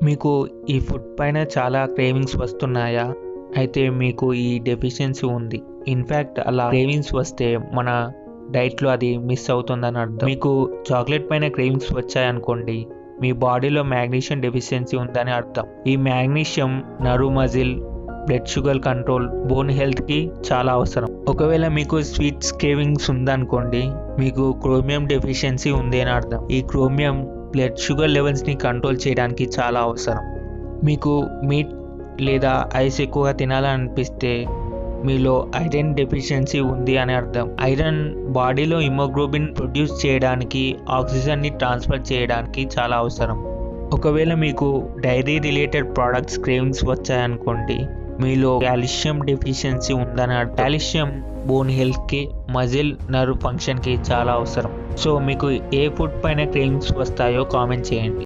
మీకు ఈ ఫుడ్ పైన చాలా క్రేవింగ్స్ వస్తున్నాయా? అయితే మీకు ఈ డెఫిషియన్సీ ఉంది. ఇన్ఫ్యాక్ట్ అలా క్రేవింగ్స్ వస్తే మన డైట్లో అది మిస్ అవుతుందని అర్థం. మీకు చాక్లెట్ పైన క్రేవింగ్స్ వచ్చాయనుకోండి, మీ బాడీలో మ్యాగ్నీషియం డెఫిషియన్సీ ఉందని అర్థం. ఈ magnesium nerve muscle, blood sugar control, bone హెల్త్కి చాలా అవసరం. ఒకవేళ మీకు స్వీట్స్ క్రేవింగ్స్ ఉందనుకోండి, మీకు క్రోమియం డెఫిషియన్సీ ఉంది అని అర్థం. ఈ క్రోమియం బ్లడ్ షుగర్ లెవెల్స్ని కంట్రోల్ చేయడానికి చాలా అవసరం. మీకు మీట్ లేదా ఐస్ ఎక్కువగా తినాలనిపిస్తే మీలో ఐరన్ డెఫిషియన్సీ ఉంది అని అర్థం. ఐరన్ బాడీలో హిమోగ్లోబిన్ ప్రొడ్యూస్ చేయడానికి, ఆక్సిజన్ని ట్రాన్స్ఫర్ చేయడానికి చాలా అవసరం. ఒకవేళ మీకు డైరీ రిలేటెడ్ ప్రోడక్ట్స్ క్రేవింగ్స్ వచ్చాయనుకోండి, మీలో కాల్షియం డెఫిషియన్సీ ఉందని అర్థం. కాల్షియం బోన్ హెల్త్కి, మజిల్, నర్వ్ ఫంక్షన్కి చాలా అవసరం. సో మీకు ఏ ఫుడ్ పైన క్రేవింగ్స్ వస్తాయో కామెంట్ చేయండి.